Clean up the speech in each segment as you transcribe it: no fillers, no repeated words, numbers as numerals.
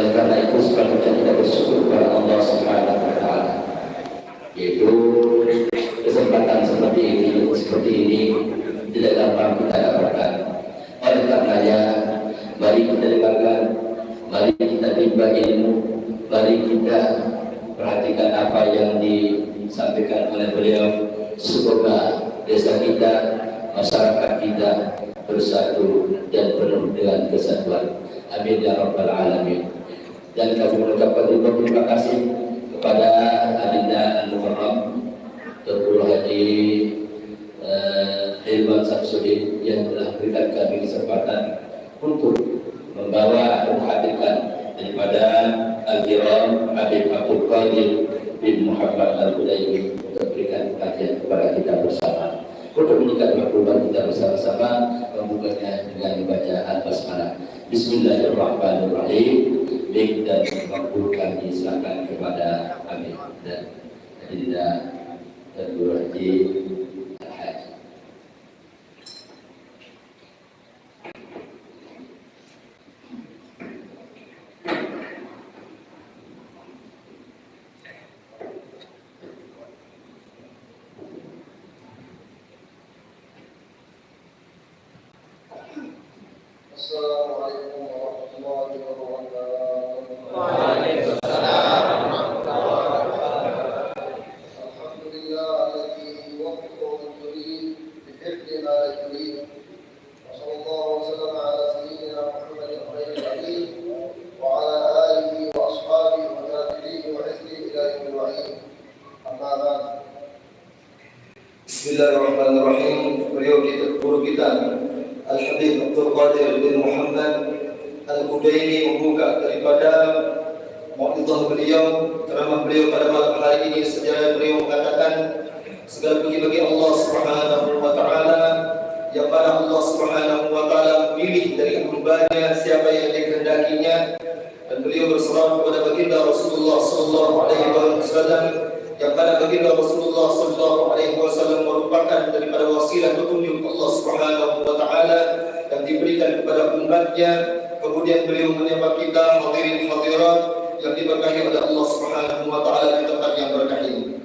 Oleh karena itu sepatutnya kita bersyukur kepada Allah Subhanahu wa Ta'ala, yaitu kesempatan seperti ini tidak gampang kita dapatkan. Oleh karenanya, mari kita dengarkan, mari kita timba ilmu, mari kita perhatikan apa yang disampaikan oleh beliau. Semoga desa kita, masyarakat kita bersatu dan penuh dengan kesatuan. Amin ya rabbal alamin. Dan kami mengucapkan terima kasih kepada Adinda Al-Muharram Dr. Haji Hilman Samsudin yang telah memberikan kami kesempatan untuk membawa atau menghadirkan daripada Al-Kiram Habib Abdul Qadir bin Muhammad Al-Hudaymi untuk memberikan kajian kepada kita bersama. Untuk meningkat maklumat kita bersama-sama, membukanya dengan membaca Al-Basmalah. Bismillahirrahmanirrahim. Baik, dan makbulkan disilakan kepada Amin dan Adinda Dr. Haji Al-Haji. Assalamualaikum warahmatullahi wabarakatuh. Waalaikumsalam. Alhamdulillah alladzi yuwaffiqu man yurid bi fi'li ma yurid. Wa sallallahu wa sallama ala sayyidina Muhammadin khairil hadith wa ala alihi wa ashabihi wa tabi'ihi wa hizbihi ila yaumil wa'id. Amma ba'd. Bismillahirrahmanirrahim. Guru kita Al-Habib Abdul Qadir bin Muhammad Al-Hudaymi membuka daripada mau'izah beliau, ceramah beliau pada malam hari ini. Sejarah beliau mengatakan segala puji bagi Allah Subhanahu wa Ta'ala, yang mana Allah Subhanahu wa Ta'ala memilih dari hambanya siapa yang dikehendakinya, dan beliau berserah kepada baginda Rasulullah sallallahu alaihi wasallam, yang mana baginda Rasulullah sallallahu alaihi wasallam merupakan daripada wasilah petunjuk Allah Subhanahu wa Ta'ala yang diberikan kepada umatnya. Kemudian beliau menyapa kita hadirin hadirat yang diberkahi oleh Allah Subhanahu wa Ta'ala di tempat yang berkah ini.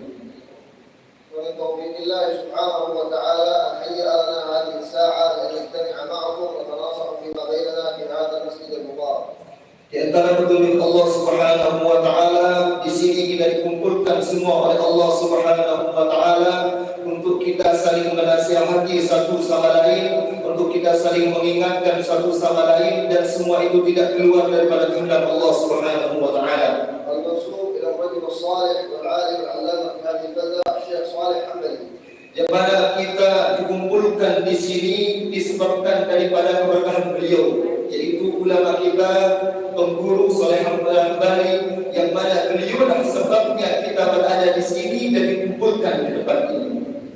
Wa min taufiqillah Subhanahu wa Ta'ala an hayya lana hadhihi as-sa'a li najtami'a ma'akum wa tanasahu fima bainana fi hadha al-masjid al-mubarak. Di antara petunjuk Allah Subhanahu wa Ta'ala, di sini kita dikumpulkan semua oleh Allah Subhanahu wa Ta'ala untuk kita saling menasihati satu sama lain, untuk kita saling mengingatkan satu sama lain, dan semua itu tidak keluar daripada kehendak Allah Subhanahu wa Ta'ala. Al-mansub ila ar-rajul as-salih wal 'alim al-'allama fi hadhihi al-balda Syekh Shalih Hambali. Yang mana kita dikumpulkan di sini disebabkan daripada keberkahan beliau, yaitu ulama kita, pengguru Shalih Hambali, yang mana beliaulah sebabnya kita berada di sini dan dikumpulkan di tempat ini.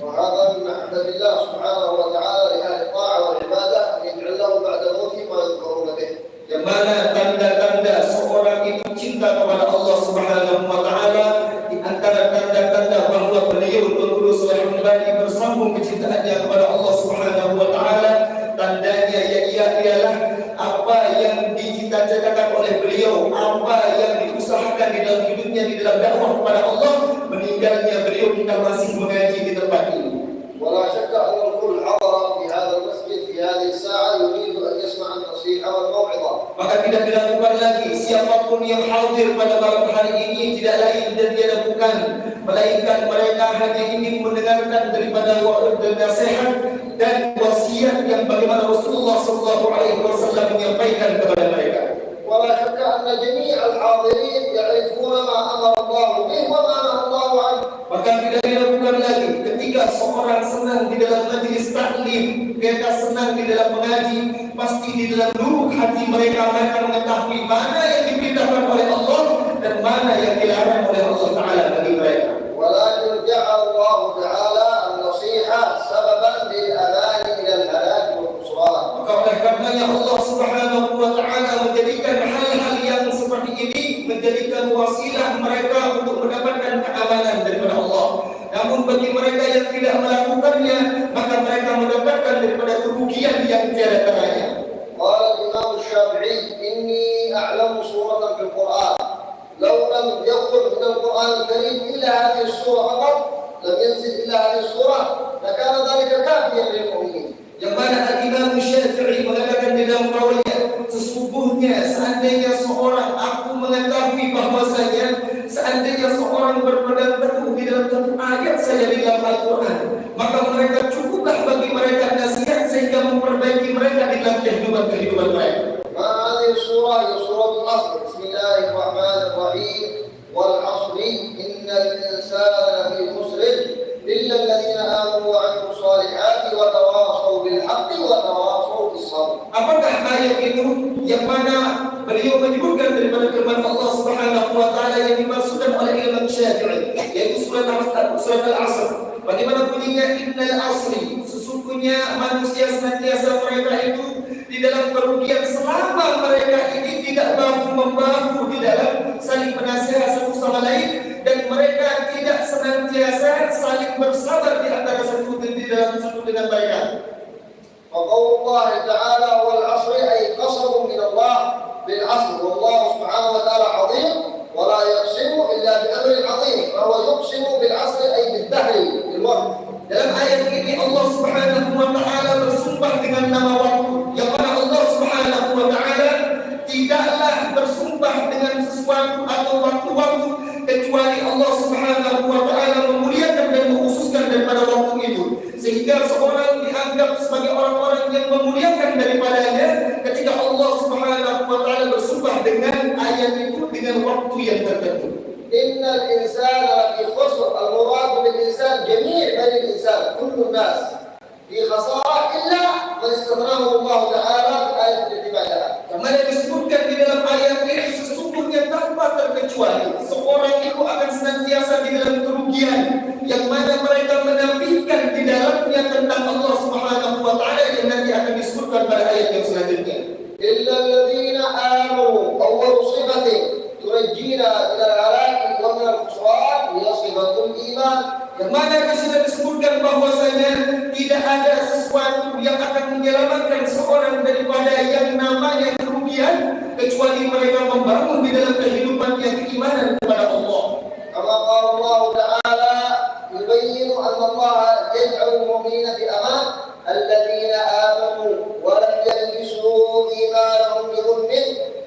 وهذا من محبة الله سبحانه وتعالى لأهل الطاعة والعبادة أن يجعل له بعد موته ما يذكرون به. Yang mana tanda-tanda seorang itu cinta kepada Allah Subhanahu wa Ta'ala, di antara tanda-tanda bahawa beliau pengguru Shalih Hambali bersambung kecintaannya kepada Allah Subhanahu wa Ta'ala, tandanya ialah apa yang dicita-citakan oleh beliau, apa yang diusahakan di dalam hidupnya di dalam dakwah kepada Allah, meninggalnya beliau kita masih mengaji di tempat ini. ولا شك أن الكل حضر في هذا المسجد في هذه الساعة يريد أن يسمع النصيحة والموعظة. Maka tidak diragukan lagi, siapapun yang hadir pada malam hari ini tidak lain dan tiada bukan melainkan mereka hanya ingin mendengarkan daripada nasihat dan wasiat yang bagaimana Rasulullah sallallahu alaihi wasallam menyampaikan kepada mereka. ولا شك أن جميع الحاضرين يعرفون ما أمر الله به وما نهى الله عنه. Maka tidak diragukan lagi, ketika seorang senang di dalam majlis taklim, mereka senang di dalam mengaji, pasti di dalam lubuk hati mereka mengetahui mana yang diperintahkan oleh Allah dan mana yang dilarang oleh Allah Ta'ala bagi mereka. ولكن جعل الله تعالى النصيحة سببا للأمان إلى الهلاك والخسران. Maka oleh karenanya Allah Subhanahu wa Ta'ala menjadikan hal-hal yang seperti ini menjadikan wasilah mereka untuk mendapatkan keamanan daripada Allah. Namun bagi mereka yang tidak melakukannya, maka mereka mendapatkan daripada kerugian yang tiada teranya. Qala Imam Syafi'i, inni أعلم سورة في القرآن لو لم يكن من القرآن الكريم إلا هذه السورة فقط، لم ينزل إلا هذه السورة، لكان ذلك كافيا للمؤمنين. Yang mana Imam Syafi'i mengatakan di dalam qaulnya, sesungguhnya seandainya seorang aku mengetahui bahwasanya seandainya seorang berpegang teguh di dalam satu ayat saja di dalam Al-Quran, maka mereka cukuplah bagi mereka nasihat sehingga memperbaiki mereka di dalam kehidupan mereka. هذه السورة هي سورة العصر. بسم الله الرحمن الرحيم والعصر إن الإنسان لفي خسر إلا الذين آمنوا وعملوا الصالحات وتواصوا بالحق وتواصوا بالصبر. Apakah ayat itu yang mana beliau menyebutkan daripada firman Allah Subhanahu wa taala yang dimaksudkan oleh Imam Syafi'i, yaitu surat Al-Asr. Bagaimana bunyinya? Innal asri, sesungguhnya manusia senantiasa mereka itu di dalam kerugian selama mereka ini tidak bahu-membahu di dalam saling menasihat satu sama lain, dan mereka tidak senantiasa saling bersabar di antara satu dengan mereka. وقول الله تعالى والعصر أي قسم من الله بالعصر، والله سبحانه وتعالى عظيم ولا يقسم إلا بأمر عظيم، فهو يقسم بالعصر أي بالدهر بالوقت. Dalam ayat ini Allah Subhanahu wa taala bersumpah dengan nama waktu, yang mana Allah Subhanahu wa taala tidaklah bersumpah dengan sesuatu atau waktu-waktu kecuali Allah Subhanahu wa taala memuliakan dan mengkhususkan daripada waktu itu, sehingga seorang dianggap sebagai orang-orang yang memuliakan daripadanya ketika Allah Subhanahu wa taala bersumpah dengan ayat itu dengan waktu yang tertentu. إن الإنسان لفي خسر، المراد بالإنسان جميع بني الإنسان كل الناس في خسارة إلا من استثناه الله تعالى في الآية التي بعدها. Kama disebutkan di dalam ayat ini, sesungguhnya tanpa terkecuali seorang itu akan senantiasa di dalam kerugian, yang mana mereka menafikan di dalamnya tentang Allah Subhanahu wa taala yang nanti akan disebutkan pada ayat yang selanjutnya. إلا الذين آمنوا، أول صفة تنجينا إلى الهلاك ومن الخسران هي صفة الإيمان. Yang mana sudah disebutkan bahwasanya tidak ada sesuatu yang akan menyelamatkan seorang daripada yang namanya kerugian kecuali mereka membangun di dalam kehidupan yang keimanan kepada Allah. كما قال الله تعالى يبين أن الله يجعل المؤمنين في أمان الذين آمنوا ولم يلبسوا إيمانهم بظلم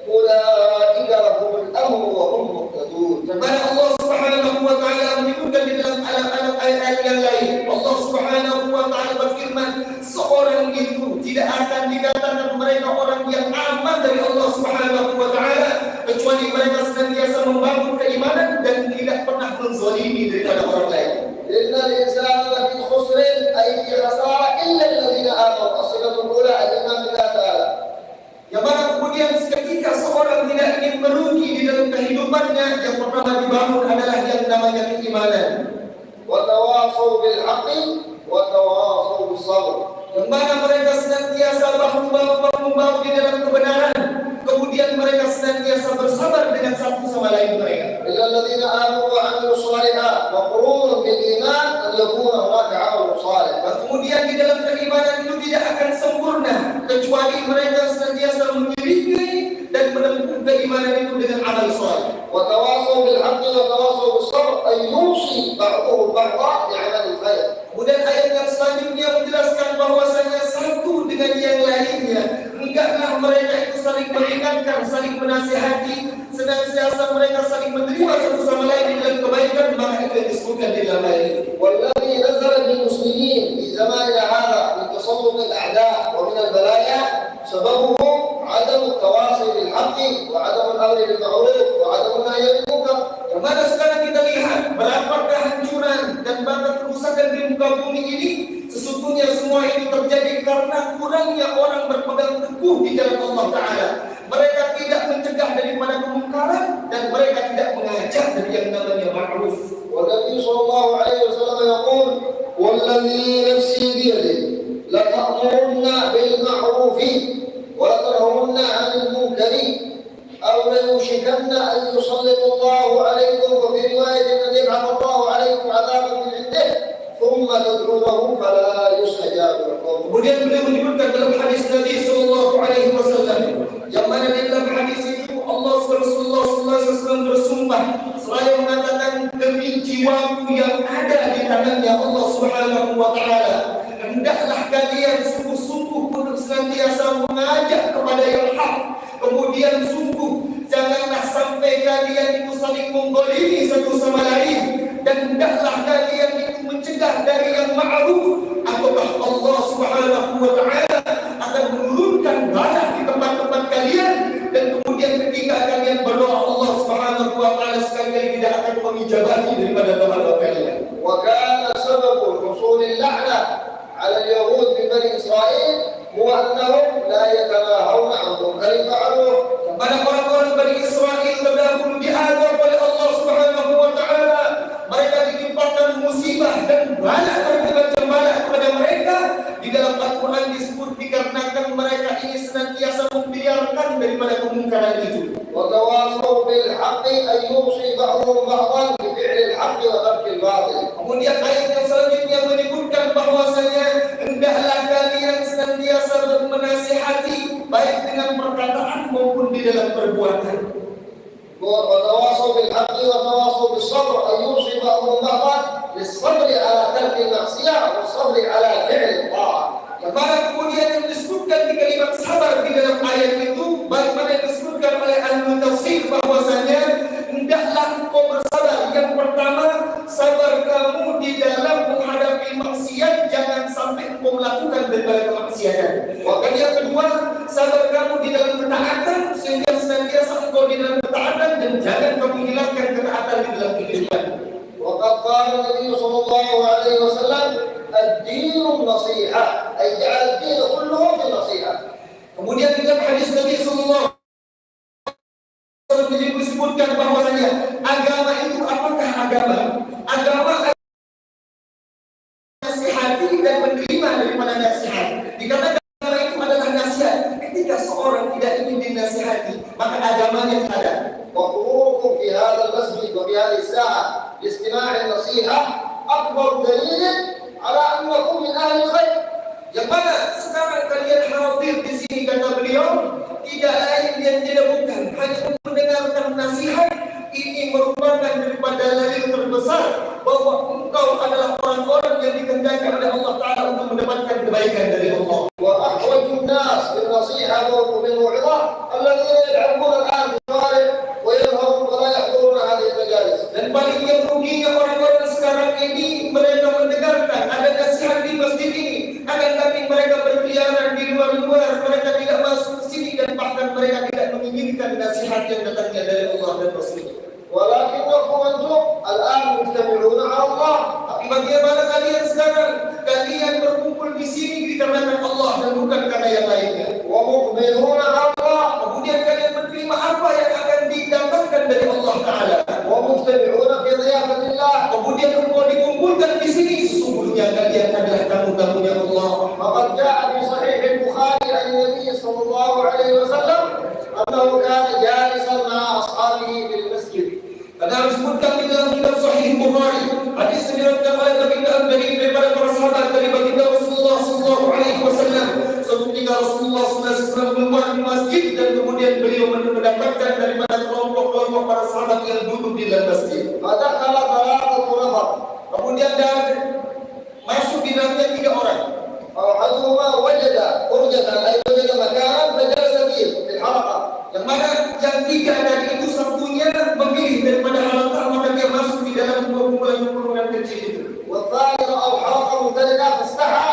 أولئك لهم الأمر وهم مهتدون. Karena Allah Subhanahu wa taala menyebutkan di dalam ayat-ayat yang lain, Allah Subhanahu wa taala berfirman, seorang itu tidak akan dikatakan mereka orang yang aman dari Allah Subhanahu wa taala kecuali mereka senantiasa membangun keimanan dan tidak pernah menzalimi daripada orang lain. إن الإنسان لفي خسر أي في خسارة إلا الذين آمنوا. الصفة الأولى الإيمان بالله تعالى. Yang mana kemudian ketika seorang tidak ingin merugi di dalam kehidupannya, yang pertama dibangun adalah yang namanya keimanan. وتواصوا بالحق وتواصوا بالصبر. Yang mana mereka senantiasa bahu-membahu di dalam kebenaran, kemudian mereka senantiasa bersabar dengan satu sama lain mereka. إلا الذين آمنوا وعملوا الصالحات مقرون بالإيمان أن يكون هناك عمل صالح. Dan kemudian di dalam keimanan itu tidak akan sempurna kecuali mereka senantiasa mengiringi dan menempuh keimanan itu dengan amal saleh. وتواصوا بالحق وتواصوا بالصبر أي يوصي بعضهم بعضا بعمل الخير. Kemudian ayat yang selanjutnya menjelaskan bahwasanya satu dengan yang lainnya, hendaklah mereka itu saling mengingatkan, saling menasihati, senantiasa mereka saling menerima satu sama lain dalam kebaikan, maka itu yang disebutkan di dalam ayat ini. والذي نزل بالمسلمين في زماننا هذا من تسلط الأعداء ومن البلايا سببه عدم التواصي بالحق وعدم الأمر بالمعروف وعدم النهي عن المنكر. Yang mana sekarang kita lihat berapa kehancuran dan berapa kerusakan di muka bumi ini, sesungguhnya semua itu terjadi karena kurangnya orang berpegang teguh di jalan Allah Ta'ala. Mereka tidak mencegah daripada kemungkaran dan mereka tidak mengajak dari yang namanya ma'ruf. والنبي صلى الله عليه وسلم يقول والذي نفسي بيده لتأمرن بالمعروف ولتنهون عن المنكر أو ليوشكن أن يسلط الله عليكم، وفي رواية أن يبعث الله عليكم عذابا من عنده ثم تدعونه فلا يستجاب لكم. Kemudian beliau menyebutkan dalam hadis Nabi Sallallahu Alaihi Wasallam, yang mana di dalam hadis itu Allah kalian sungguh-sungguh untuk senantiasa mengajak kepada yang hak. Kemudian sungguh janganlah sampai kalian itu saling menggolimi satu sama lain, dan hendaklah kalian itu mencegah dari yang ma'ruf, ataukah Allah Subhanahu wa taala akan menurunkan bala di tempat-tempat kalian, dan kemudian ketika kalian berdoa Allah Subhanahu wa taala sekali-kali tidak akan mengijabahi daripada doa kalian. Wa kana sababu husulil la'nah 'ala al-yahud min bani Israil huwa annahum la yatanahawna 'an munkarin fa'aluhu. Pada orang-orang Bani Israel terdahulu diazab oleh Allah Subhanahu wa taala, mereka ditimpakan musibah dan bala bermacam bala kepada mereka. Di dalam Al-Quran disebut dikarenakan mereka ini senantiasa membiarkan daripada kemungkaran itu. Wa tawasaw bil haqqi ay yusi ba'dhum ba'dhan bi fi'lil haqqi wa tarkil batil. Kemudian ayat yang selanjutnya menyebutkan bahwasanya hendaklah kalian senantiasa menasihati baik dengan perkataan maupun di dalam perbuatan. وتواصوا بالحق وتواصوا بالصبر أن يوصي بعضهم بعضا للصبر على ترك المعصية والصبر على فعل الطاعة. Kemarin kemudian yang disebutkan di kalimat sabar di dalam ayat itu, bagaimana yang disebutkan oleh ahli tafsir bahwasanya hendaklah engkau bersabar. Yang pertama, sabar kamu di dalam menghadapi maksiat, jangan sampai engkau melakukan daripada kemaksiatan. Dan yang kedua, sabar kamu di dalam ketaatan, sehingga senantiasa engkau di dalam ketaatan, dan jangan kamu hilangkan ketaatan di dalam kehidupan. وقد قال النبي صلى الله عليه وسلم الدين النصيحة أي جعل الدين كله في النصيحة. Kemudian di dalam hadis Nabi sallallahu alaihi wasallam disebutkan bahwasanya agama itu apakah agama? Agama nasihati dan menerima daripada nasihat. Dikatakan agama itu adalah nasihat. Ketika seorang tidak ingin dinasihati, maka agamanya tidak ada. وحضوركم في هذا المسجد وفي هذه الساعة لاستماع النصيحة أكبر دليل على أنكم من أهل الخير. Yang mana sekarang kalian hadir di sini, kata beliau, tidak lain yang tidak bukan hanya untuk mendengarkan nasihat. Ini merupakan daripada dalil terbesar bahwa engkau adalah orang-orang yang dikehendaki oleh Allah Taala untuk mendapatkan kebaikan dari Allah. وأحوج الناس بالنصيحة وبالموعظة الذين يلعبون الآن في الشوارع ويظهرون ولا يحضرون هذه المجالس. Dan paling yang ruginya orang-orang sekarang ini, mereka mendengarkan ada nasihat di masjid ini, akan tapi mereka berkeliaran di luar-luar, mereka tidak masuk ke sini, dan bahkan mereka tidak menginginkan nasihat yang datangnya dari Allah dan Rasul. ولكنكم أنتم الآن مجتمعون على الله. Tapi bagaimana kalian sekarang? Kalian berkumpul di sini dikarenakan Allah dan bukan karena yang lainnya. ومقبلون على الله. Kemudian kalian menerima apa yang akan didatangkan dari Allah Taala. ومجتمعون في ضيافة الله. Kemudian engkau dikumpulkan di sini, sesungguhnya kalian adalah tamu-tamunya Allah. فقد جاء في صحيح البخاري عن النبي صلى الله عليه وسلم أنه كان جالسا مع أصحابه في المسجد. Karena disebutkan di dalam kitab Sahih Bukhari, hadis diriwayatkan oleh daripada para sahabat dari baginda Rasulullah sallallahu alaihi wasallam. Suatu ketika Rasulullah sallallahu alaihi wasallam keluar di masjid, dan kemudian beliau mendapatkan daripada kelompok-kelompok para sahabat yang duduk di dalam masjid. فدخل ثلاثة نفر. Kemudian masuk di dalamnya 3 orang. أحدهما وجد فرجة أي وجد مكانا فجلس فيه في الحلقة. Yang mana yang 3 tadi itu satunya memilih daripada halaqah, maka dia masuk di dalam kumpulan kecil itu. والثاني رأى حلقة ممتلئة فاستحى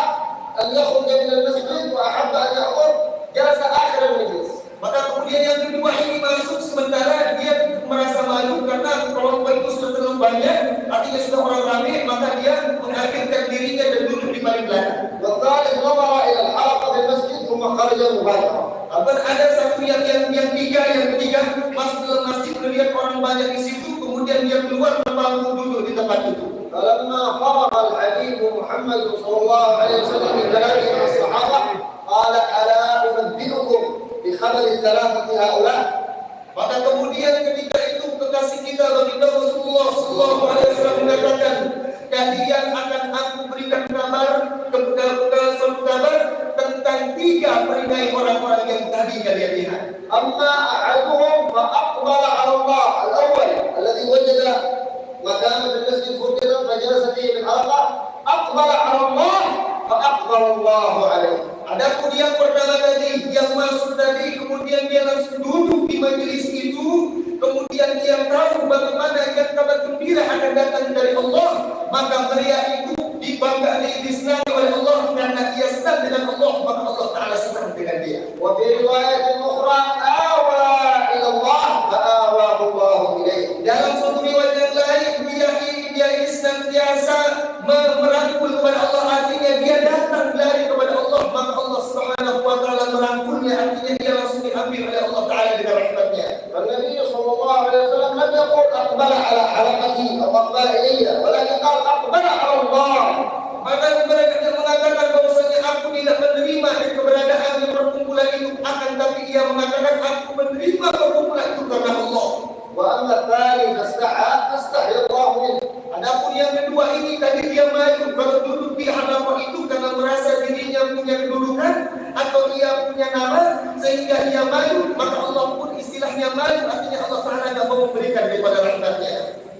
أن يخرج من المسجد وأحب أن يحضر جلس آخر المجلس. Maka kemudian yang kedua ini masuk, sementara dia merasa malu karena kelompok itu sudah terlalu banyak, artinya sudah orang ramai, maka dia mengakhirkan dirinya dan duduk di paling belakang. والثالث نظر إلى الحلقة في المسجid ثم خرج مباشرة. Ada satu yang ketiga masuk dalam masjid, melihat orang banyak di situ, kemudian dia keluar tanpa duduk di tempat itu. فلما فرغ الحبيب محمد صلى الله عليه وسلم من كلامه مع الصحابة قال ألا أنبئكم بخبر الثلاثة هؤلاء. Maka kemudian ketika itu kekasih kita baginda Rasulullah sallallahu alaihi wasallam mengatakan, kalian akan aku berikan kabar, suatu kabar tentang 3 peringkai orang-orang yang tadi kalian lihat. أما أحدهم فأقبل على الله. الأول الذي وجد مكانا في المسجد فرجة فجلس فيه في الحلقة أقبل على الله فأقبل الله عليه. Adapun yang pertama tadi, yang masuk tadi, kemudian dia langsung duduk di majelis itu, kemudian dia tahu bagaimana yang kabar gembira akan datang dari Allah, maka pria itu disenangi oleh Allah karena ia senang dengan Allah, maka Allah Taala senang dengan dia. وفي رواية أخرى آوى إلى الله فآواه الله إليه. Dalam suatu riwayat yang lain, dia ini senantiasa merangkul kepada Allah, artinya dia datang lari kepada Allah, maka Allah Subhanahu wa taala merangkulnya, artinya dia langsung diambil oleh Allah Taala dengan rahmatnya. فالنبي صلى الله عليه وسلم لم يقل أقبل على حلقتي أو أقبل إلي، ولكن قال أقبل على الله. Maka mereka mengatakan bahwasanya aku tidak menerima keberadaan di perkumpulan itu, akan tapi ia mengatakan aku menerima perkumpulan itu karena Allah. وأما الثاني فاستحي الله منه. Adapun yang kedua ini tadi dia maju, kalau duduk di halaman itu karena merasa dirinya punya kedudukan atau ia punya nama sehingga ia maju, maka Allah pun istilahnya maju, artinya Allah Taala tidak mau memberikan daripada rahmatnya.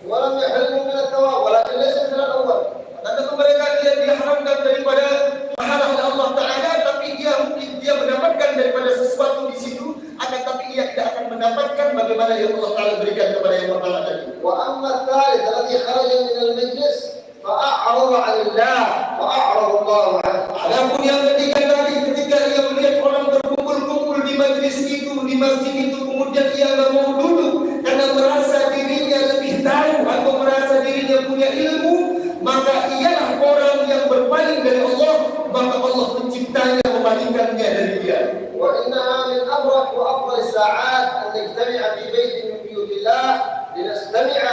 ولم يحرموا من الثواب ولكن ليس مثل الأول. Dan tentu mereka dia diharamkan daripada pahala oleh Allah Taala, tapi mungkin dia mendapatkan daripada sesuatu di situ, akan tapi ia tidak akan mendapatkan bagaimana yang Allah Taala berikan kepada yang pertama tadi. وأما الثالث الذي خرج من المجلس فأعرض عن الله فأعرض الله عنه. Adapun yang ketiga tadi, ketika ia melihat orang berkumpul-kumpul di majlis itu, di masjid itu, kemudian ia tidak mau duduk karena merasa dirinya lebih tahu atau merasa dirinya punya ilmu, maka ialah orang yang berpaling dari Allah, maka Allah menciptanya memalingkannya dari dia. وإنها من أبرك وأفضل الساعات أن نجتمع في بيت من بيوت الله لنستمع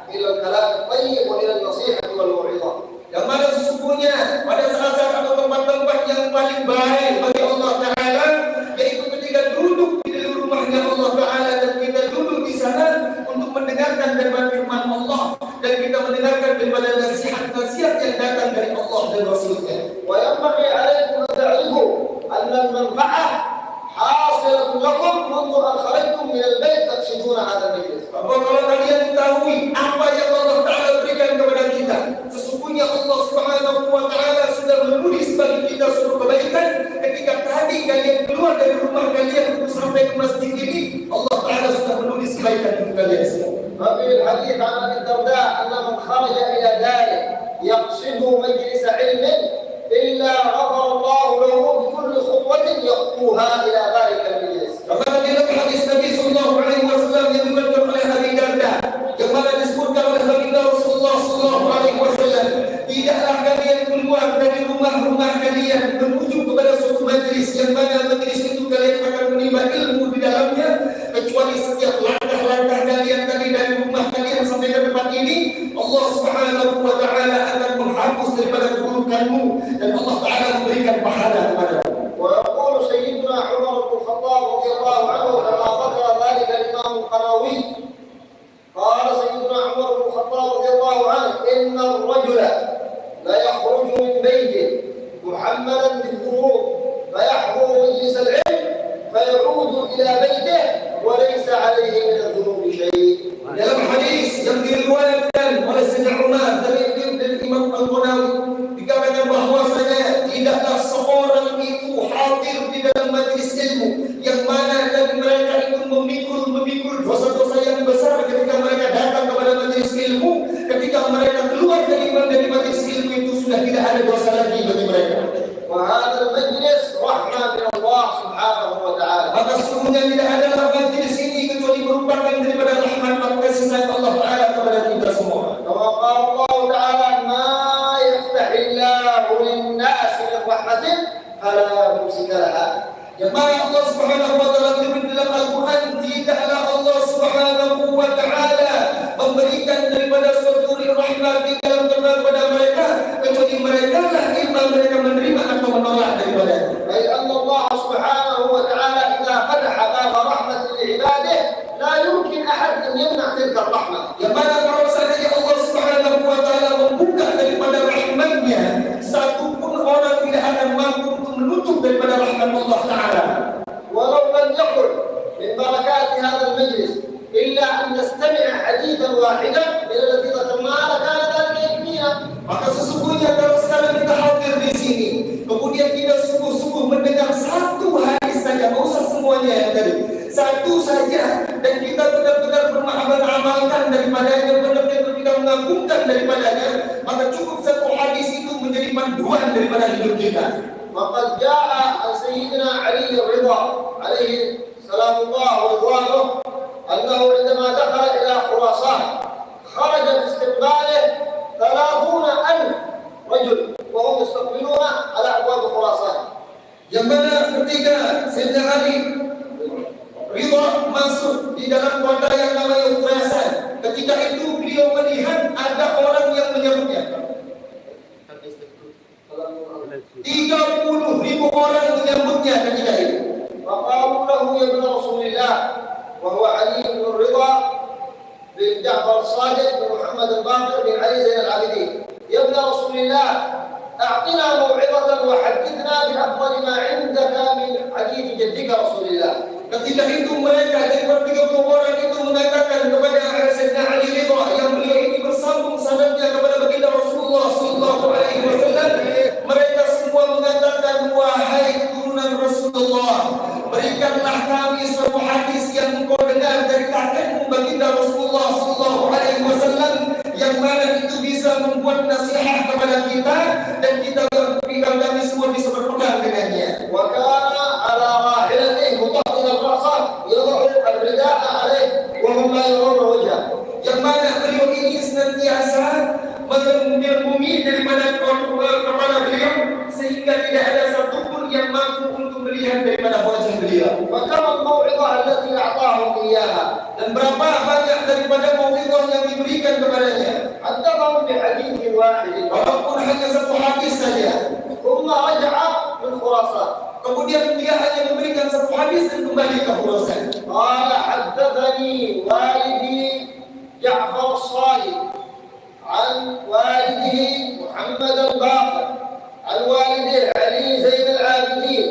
إلى الكلام الطيب وإلى النصيحة والموعظة. Yang mana sesungguhnya pada saat-saat atau tempat-tempat yang paling baik bagi Allah Taala, yaitu ketika duduk di dalam rumahnya Allah Taala dan kita duduk di sana untuk mendengarkan daripada firman Allah dan kita mendengarkan daripada nasihat-nasihat yang datang dari Allah dan Rasulnya. وينبغي عليكم أن تعرفوا أن المنفعة حاصلة لكم منذ أن خرجتم من البيت تقصدون هذا المجلس. Bahwa kalau kalian ketahui apa yang Allah Taala berikan kepada kita, sesungguhnya Allah Subhanahu wa taala sudah menulis bagi kita suatu kebaikan ketika tadi kalian keluar dari rumah kalian untuk sampai ke masjid ini, Allah Taala sudah menulis kebaikan untuk kalian semua. ففي الحديث عن أبي الدرداء أن من خرج إلى داره يقصد مجلس علم إلا غفر الله له بكل خطوة يخطوها إلى ذلك المجلس. Karena dalam hadis Nabi Sallallahu Alaihi Wasallam yang diriwayatkan oleh Abi Darda, yang mana disebutkan oleh baginda Rasulullah Sallallahu Alaihi Wasallam, tidaklah kalian keluar dari rumah-rumah kalian menuju kepada suatu majlis yang mana majlis itu kalian akan menimba ilmu di dalamnya, kecuali setiap langkah-langkah kalian tadi dari rumah kalian sampai ke tempat ini, Allah Subhanahu wa taala akan menghapus daripada keburukanmu dan Allah Taala memberikan pahala kepadamu. ويقول سيدنا عمر بن الخطاب رضي الله عنه كما ذكر ذلك الإمام القناوي، قال سيدنا عمر بن الخطاب رضي الله عنه إن الرجل لا يخرج من بيته محملا بالذنوب فيحضر مجلس العلم فيعود إلى بيته وليس عليه من الذنوب شيء. Dalam hadis yang diriwayatkan oleh Sayyidina Umar dari Imam Al-Qanawi dikatakan bahwasanya tidaklah seorang itu hadir di dalam majlis ilmu yang mana dari mereka itu memikul dosa-dosa yang besar ketika mereka datang kepada majlis ilmu, ketika mereka keluar dari majlis ilmu itu sudah tidak ada dosa lagi bagi mereka. وهذا المجلس رحمة من الله سبحانه وتعالى. Maka sesungguhnya tidak adalah majlis ini kecuali merupakan daripada rahmat dan kasih sayang Allah Taala kepada kita semua. كما قال الله تعالى ما يفتح الله للناس من رحمة فلا ممسك لها. Yang mana Allah Subhanahu wa taala firman dalam Al-Qur'an, tidaklah Allah Subhanahu wa taala memberikan daripada suatu rahmat di dalam kepada mereka kecuali mereka lah imam mereka menerima atau menolak daripada. أي أن الله سبحانه وتعالى إذا فتح باب رحمة لعباده لا يمكن أحد أن يمنع تلك الرحمة. Yang mana kalau seandainya Allah Subhanahu wa taala membuka daripada rahmatnya, satu pun orang tidak akan mampu untuk menutup daripada rahmat Allah Taala. ولو لم يكن من بركات هذا المجلس إلا أن نستمع حديثا واحدا من الذي ذكرناه لكان ذلك يكفينا. Maka sesungguhnya kalau sekarang kita hadir di sini, kemudian kita علي الرضا عليه سلام الله ورضوانه أنه عندما دخل إلى خراسان خرج باستقباله 30,000 رجل وهم يستقبلون على أبواب خراسان. Yang mana ketika Sayyidina Ali Ridha masuk di dalam kota yang namanya Khurasan, ketika itu beliau melihat ada orang yang menyambutnya. 30,000 orang menyambutnya ketika itu. فقالوا له يا ابن رسول الله وهو علي بن الرضا بن جعفر الصادق بن محمد الباقر بن علي زين العابدين يا ابن رسول الله أعطنا موعظة وحدثنا بأفضل ما عندك من حديث جدك رسول الله. Ketika itu mereka dari 30 orang itu mengatakan kepada Sayyidina Ali Ridha yang beliau ini bersambung sanadnya kepada baginda Rasulullah sallallahu alaihi wasallam, mereka semua mengatakan, wahai keturunan Rasulullah, berikanlah kami satu hadis yang engkau dengar dari kakekmu baginda Rasulullah sallallahu alaihi wasallam yang mana itu bisa membuat nasihat kepada kita dan kita kami semua bisa berpegang dengannya. Wa kana ala rahilatihi mutaqila ar-ra'sa yad'u al-rida'a alayhi wa hum la yarawna wajha. Yang mana beliau ini senantiasa melindungi daripada kepala beliau sehingga tidak ada satupun yang mampu untuk melihat daripada wajah beliau. Fakam al-mau'izah allati a'tahum iyyaha. Dan berapa banyak daripada mau'izah yang diberikan kepadanya. Haddathahum bi haditsin wahid. Walaupun hanya satu hadis saja. Thumma raja'a min Khurasan. Kemudian dia hanya memberikan satu hadis dan kembali ke Khurasan. Qala haddathani walidi Ja'far as-Sadiq an walidihi Muhammad al-Baqir an walidihi Ali Zain al-Abidin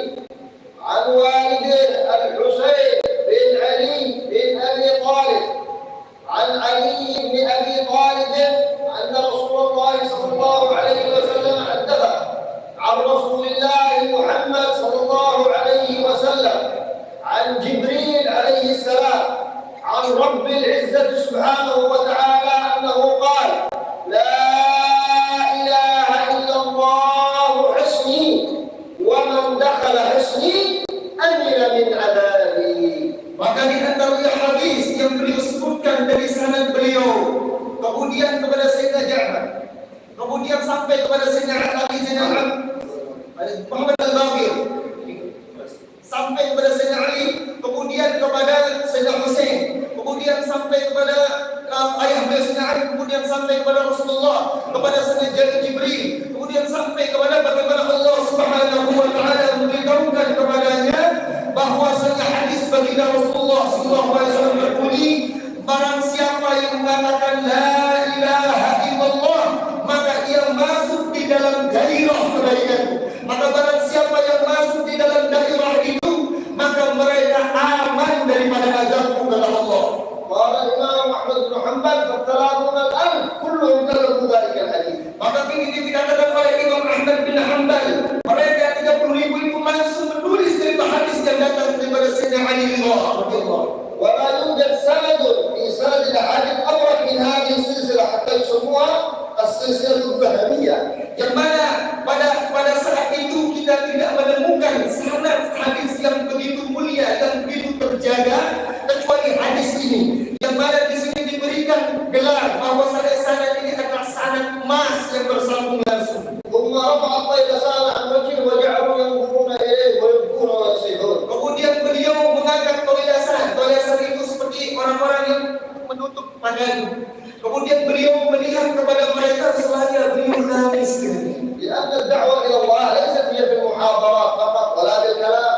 an walidihi al-Husayn bin Ali bin Abi Talib an Ali bin Abi Talib anna Rasulullah sallallahu alaihi wasallam haddatha عن رسول الله محمد صلى الله عليه وسلم عن جبريل عليه السلام عن رب العزة سبحانه وتعالى أنه قال لا إله إلا الله حصني ومن دخل حصني أمن من عذابي. Maka di antara hadis yang beliau sebutkan dari sanad beliau, kemudian kepada Sayyidina Ja'far, kemudian sampai kepada Sayyidina Ali bin Muhammad al-Baqir, sampai kepada Sayyidina Ali, kemudian kepada Sayyidina Husain, kemudian sampai kepada ayah beliau Sayyidina Ali, kemudian sampai kepada Rasulullah, kepada Sayyidina Jibril, kemudian sampai kepada bagaimana Allah Subhanahu wa taala memberitahukan kepadanya bahwasanya hadis baginda Rasulullah sallallahu alaihi wasallam berbunyi, barang siapa yang mengatakan la ilaha illallah maka ia masuk di dalam dairah kebaikan. Maka barang siapa yang masuk di dalam dairah itu maka mereka aman daripada azabku kata Allah. Qala Imam Ahmad bin Hanbal fa 30,000 kulluhum kadzzabu dzalika al-hadits. Maka ini dikatakan oleh Imam Ahmad bin Hanbal, mereka 30,000 itu langsung menulis dari hadis yang datang daripada Sayyidina Ali radhiyallahu. ولا يوجد سند في سند الاحاديث اضرب من هذه السلسله حتى يسموها السلسله الذهبيه. Yang mana pada saat itu kita tidak menemukan sanad hadis yang begitu mulia dan begitu terjaga kecuali hadis ini. Yang mana di sini diberikan gelar bahwa sanad ini adalah sanad emas yang bersambung langsung. ثم رفع الطيلسان عن وجهه وجعلوا ينظرون اليه ويبكون ويصيحون. Kemudian beliau mengangkat toilasan itu seperti orang-orang yang menutup pandangan. Kemudian beliau melihat kepada mereka selaya beliau menangis. لأن الدعوة إلى الله ليست هي بالمحاضرات فقط ولا بالكلام.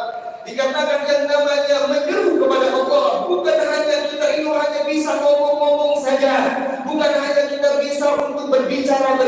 Dikatakan yang namanya menyeru kepada Allah bukan hanya kita ini hanya bisa ngomong-ngomong saja, bukan hanya kita bisa untuk berbicara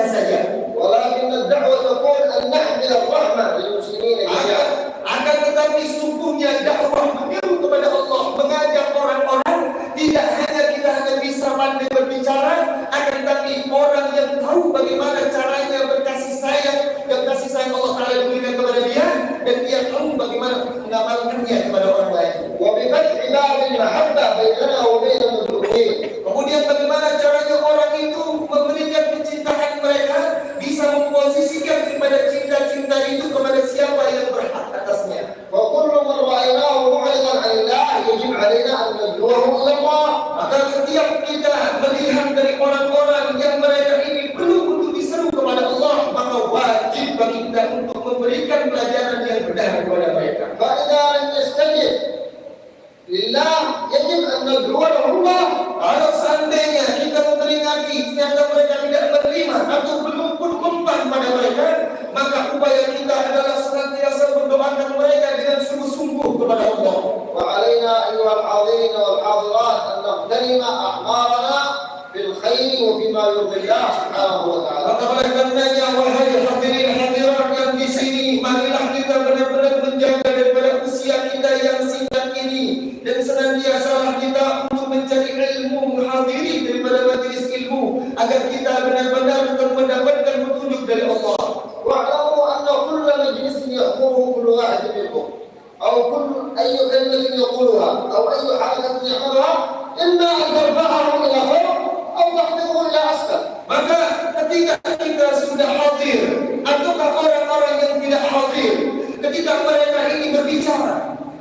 saja. ولكن الدعوة تكون أن نحمل الرحمة للمسلمين جميعا. Akan tetapi sungguhnya dakwah menyeru kepada Allah, mengajak orang-orang tidak hanya kita hanya bisa pandai berbicara, akan tetapi orang yang tahu bagaimana caranya berkasih sayang, yang kasih sayang Allah Taala diberikan kepada dia dan dia tahu bagaimana mengamalkannya kepada orang lain. وبفتح باب المحبة بيننا وبين المؤمنين. Kemudian bagaimana caranya orang itu memberikan kecintaan mereka, bisa memposisikan kepada cinta-cinta itu kepada siapa yang berhak atasnya. kepada Allah. وعلينا أيها الحاضرين والحاضرات أن نغتنم أعمارنا في الخير وفيما يرضي الله سبحانه وتعالى. Maka oleh karenanya wahai hadirin hadirat yang di sini, marilah kita benar-benar menjaga daripada usia kita yang singkat ini dan senantiasa kita untuk mencari ilmu, menghadiri daripada majelis ilmu agar kita benar-benar mendapatkan petunjuk dari Allah. واعلموا أن كل مجلس يحضره كل واحد منكم أو كل أي كلمة يقولها أو أي حركة يعملها إما أن ترفعه إلى فوق أو تخفضه إلى أسفل. Maka ketika kita sudah hadir ataukah orang-orang yang tidak hadir, ketika mereka ini berbicara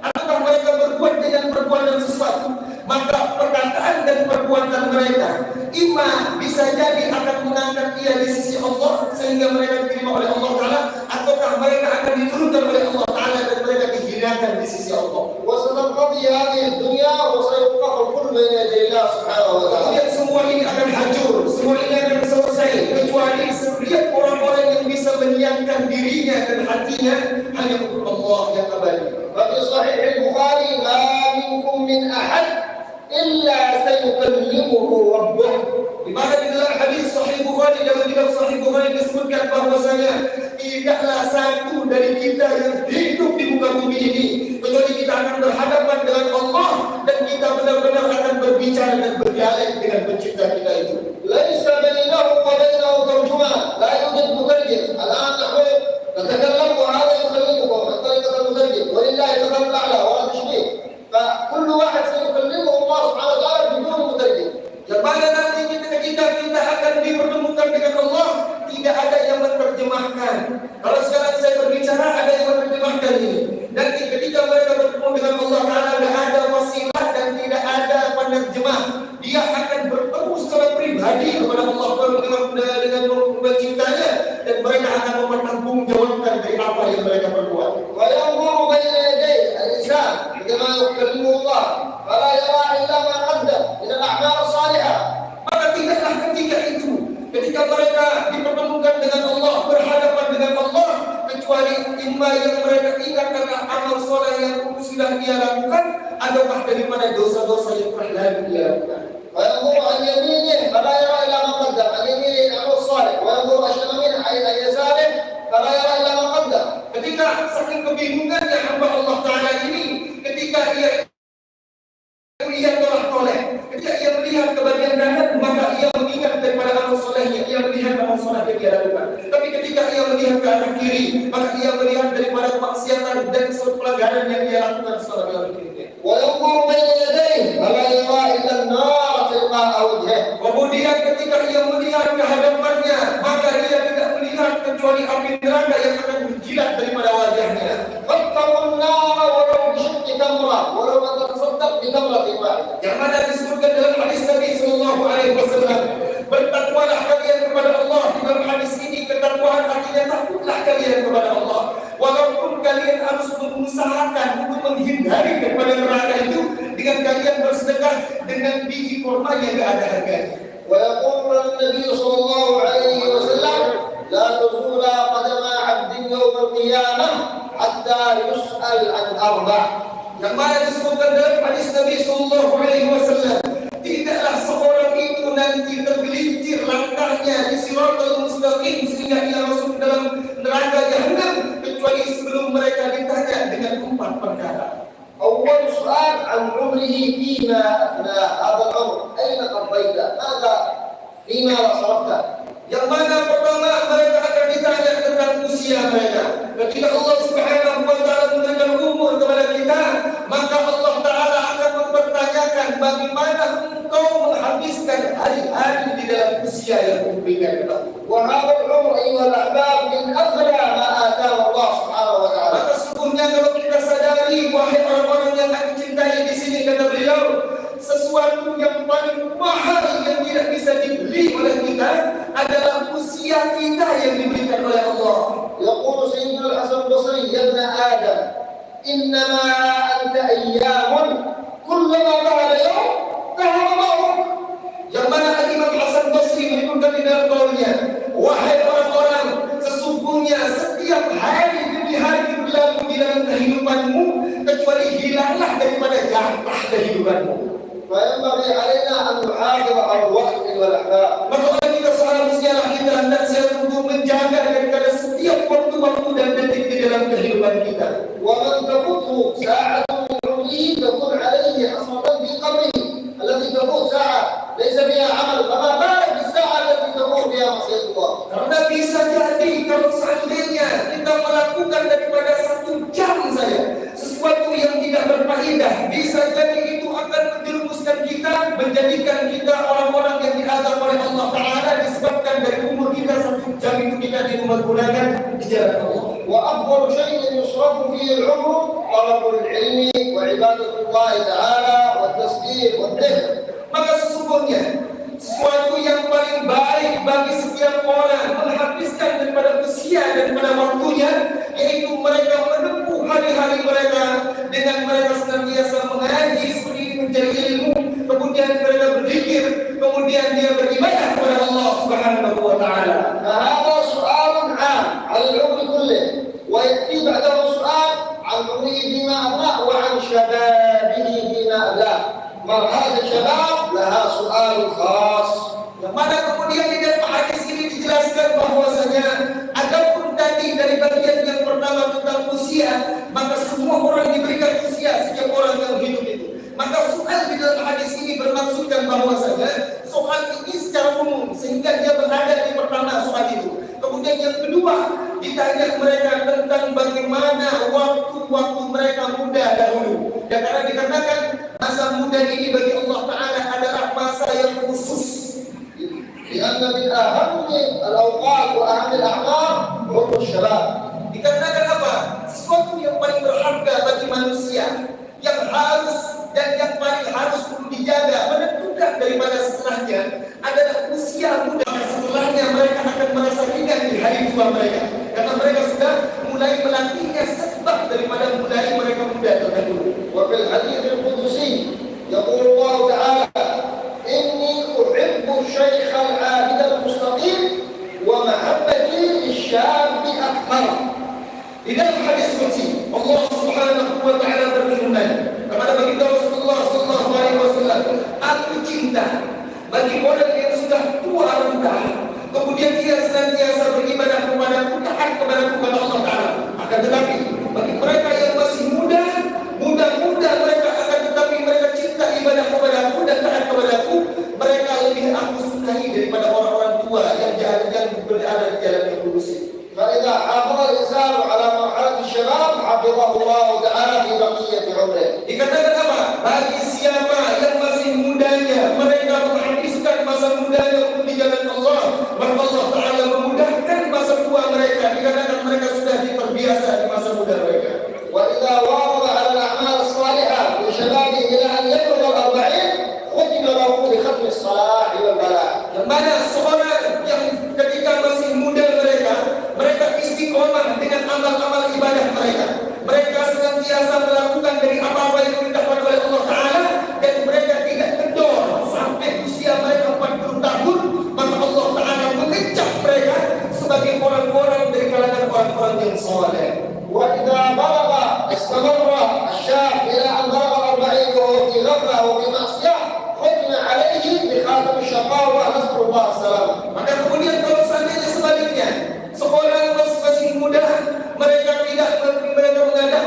ataukah mereka berbuat dengan perbuatan sesuatu, maka perkataan dan perbuatan mereka imam bisa jadi akan mengangkat ia di sisi Allah sehingga mereka diterima oleh Allah Ta'ala, ataukah mereka akan diturunkan oleh Allah Ta'ala dan mereka dihinakan di sisi Allah. وستنقضي هذه الدنيا وسيوقف الكل بين يدي الله سبحانه وتعالى. Kemudian semua ini akan hancur, semua ini akan selesai kecuali setiap orang-orang yang bisa menyiapkan dirinya dan hatinya hanya untuk Allah yang abadi. ففي صحيح البخاري ما منكم من أحد إلا سيكلمه ربه. Di mana di dalam hadis Sahih Bukhari, dalam kitab Sahih Bukhari disebutkan bahwasanya tidaklah satu dari kita yang hidup di muka bumi ini kecuali kita akan berhadapan dengan Allah dan kita benar-benar akan berbicara dan berdialog dengan pencipta kita itu. ليس بينه وبينه ترجمان، لا يوجد مترجم. الآن نحن نتكلم وهذا يكلمكم عن طريقة المترجم، ولله المثل الأعلى ولا تشبيه. فكل واحد سيكلمه الله سبحانه وتعالى بدون مترجم. Yang mana nanti kita akan dipertemukan dengan Allah, tidak ada yang menerjemahkan. Kalau sekarang saya berbicara, ada yang menerjemahkan ini. Nanti ketika mereka bertemu dengan Allah Ta'ala, tidak ada wasilah dan tidak ada penerjemah. Dia akan bertemu secara pribadi kepada Allah dengan penciptanya, dan mereka akan mempertanggungjawabkan dari apa yang mereka perbuat. وينظر بين يديه الإنسان عندما يكلمه الله فلا يرى إلا ما قدم من الأعمال الصالحة. Maka tidaklah ketika mereka dipertemukan dengan Allah, berhadapan dengan Allah, kecuali imma yang mereka ingat karena amal soleh yang sudah dia lakukan, ataukah daripada dosa-dosa yang pernah lalu dia lakukan. وينظر عن يمينه فلا يرى إلا ما قدم، عن يمينه العمل الصالح، وينظر عن يمينه عن يساره فلا يرى إلا ما قدم. Ketika saking kebingungannya hamba Allah Ta'ala ini, ketika ia melihat orang soleh, ketika ia melihat ke bagian kanan, maka ia mengingat daripada amal solehnya, ia melihat amal soleh yang dia lakukan. Tapi ketika ia melihat ke arah kiri, maka ia melihat daripada kemaksiatan dan pelanggaran yang dia lakukan selama dalam hidupnya. وينظر بين يديه فلا يرى إلا النار تلقاء وجهه. Kemudian ketika ia melihat ke hadapannya, maka ia tidak melihat kecuali api neraka yang akan menjilat daripada wajahnya. فاتقوا النار ولو بشق تمرة ولو أن تتصدق بتمرة واحدة. Yang mana disebutkan dalam hadis Nabi Sallallahu Alaihi Wasallam, bertakwalah kalian kepada Allah. Dalam hadis ini ketakwaan artinya takutlah kalian kepada Allah. Walaupun kalian harus mengusahakan untuk menghindari daripada neraka itu dengan kalian bersedekah dengan biji kurma yang tidak ada harganya. ويقول النبي صلى الله عليه وسلم لا تزول قدم عبد يوم القيامة حتى يسأل عن أربع. Yang mana disebutkan dalam hadis Nabi Sallallahu Alaihi Wasallam, tidaklah seorang itu nanti tergelincir langkahnya di Siratal Mustaqim sehingga ia masuk dalam neraka Jahannam kecuali sebelum mereka ditanya dengan 4 perkara. أول سؤال عن عمره فيما أفناه، هذا العمر أين قضيته؟ ماذا فيما صرفته؟ Yang mana pertama mereka akan ditanya tentang usia mereka. Ketika Allah Subhanahu wa Ta'ala memberikan umur kepada kita, maka Allah Ta'ala akan mempertanyakan bagaimana engkau menghabiskan hari-hari di dalam usia yang diberikan kepada Allah. وهذا العمر أيها الأحباب من أغلى ما آتاه الله سبحانه وتعالى. Maka sesungguhnya kalau kita sadari, wahai orang-orang yang aku cintai di sini, kata beliau, sesuatu yang paling mahal yang tidak bisa dibeli oleh kita adalah usia kita yang diberikan oleh Allah. يقول سيدنا الحسن البصري يا ابن آدم إنما أنت أيام كلما ذهب يوم ذهب بعضك. Yang mana Imam Hasan Basri menyebutkan di dalam qaulnya, wahai orang-orang, sesungguhnya setiap hari demi hari berlalu di dalam kehidupanmu kecuali hilanglah daripada jatah kehidupanmu. فينبغي علينا أن نحافظ على الوقت والأحباب. Maka oleh kita seharusnya kita hendaknya untuk menjaga daripada setiap waktu-waktu dan detik di dalam kehidupan kita. ومن تفوته ساعة من عمره تكون عليه حسرة في قبره التي تفوت ساعة ليس فيها عمل فما بالك بالساعة التي تكون فيها معصية الله. Karena bisa jadi kalau seandainya kita melakukan daripada 1 jam saja sesuatu yang tidak berfaedah, bisa jadi itu akan menjerumuskan kita, menjadikan kita orang-orang yang diazab oleh Allah Ta'ala disebabkan dari umur kita 1 jam itu kita dipergunakan di jalan Allah. وأفضل شيء يصرف فيه العمر طلب العلم وعبادة الله تعالى والتسبيح والذكر. Maka sesungguhnya sesuatu yang paling baik bagi setiap orang menghabiskan daripada usia dan pada waktunya, yaitu mereka menempuh hari-hari mereka dengan mereka senantiasa mengaji seperti ini, mencari ilmu, kemudian mereka berzikir, kemudian dia beribadah kepada Allah Subhanahu wa Ta'ala. فهذا سؤال عام على العمر كله ويأتي بعده سؤال عن عمره فيما أبلغ وعن شبابه فيما أبلغ. مرحلة الشباب لها سؤال خاص. Yang mana kemudian di dalam hadis ini dijelaskan bahwasanya adapun tadi dari bagian yang pertama tentang usia, maka semua orang diberikan usia, setiap orang yang hidup itu. Maka soal di dalam hadis ini bermaksudkan bahwasanya soal ini secara umum sehingga dia berada di pertama soal itu. Kemudian yang kedua ditanya mereka tentang bagaimana waktu-waktu mereka muda dahulu. Dan karena dikatakan masa muda ini bagi Allah Ta'ala adalah masa yang khusus. لأن من أهم الأوقات وأهم الأعمار عمر الشباب. Dikarenakan apa? Sesuatu yang paling berharga bagi manusia, yang harus dan yang paling harus perlu dijaga, menentukan daripada setelahnya adalah usia muda. Setelahnya mereka akan merasa ringan di hari tua mereka, karena mereka sudah mulai melatihnya sebab daripada mulai mereka muda terdahulu. وفي الحديث القدسي يقول الله تعالى إني أحب الشيخ العابد المستقيم ومحبتي للشاب أكثر. Di dalam hadis qudsi Allah Subhanahu wa Ta'ala berfirman kepada baginda Rasulullah sallallahu alaihi wasallam, aku cinta bagi orang yang sudah tua renta, kemudian dia senantiasa beribadah kepadaku, taat kepadaku kepada Allah Ta'ala. Akan tetapi bagi mereka yang masih muda mereka akan tetapi mereka cinta ibadah kepadaku dan taat kepadaku, mereka lebih aku sukai daripada orang-orang tua yang berada di jalan yang lurus. فإذا حافظ الإنسان على مرحلة الشباب حفظه الله تعالى في بقية عمره. Dikatakan apa? Bagi siapa yang masih mudanya mereka menghabiskan masa mudanya untuk di jalan Allah, maka Allah Ta'ala memudahkan masa tua mereka. Dikatakan mereka sudah terbiasa di masa muda mereka. وإذا واظب على الأعمال الصالحة من شبابه إلى أن يبلغ 40 ختم له بختم الصلاح والبلاء. Yang mana seorang yang ketika masih muda mereka istiqomah dengan amal-amal ibadah mereka. Mereka senantiasa melakukan dari apa-apa yang diperintahkan oleh Allah Ta'ala dan mereka tidak kendor sampai usia mereka 40 tahun, maka Allah Ta'ala mengecap mereka sebagai orang-orang dari kalangan orang-orang yang soleh. وإذا بلغ استمر الشاب إلى أن بلغ 40 وهو في غفلة وفي معصية ختم عليه بخاتم الشقاوة نسأل الله السلامة. Maka kemudian kalau seandainya sebaliknya, seorang masih muda mereka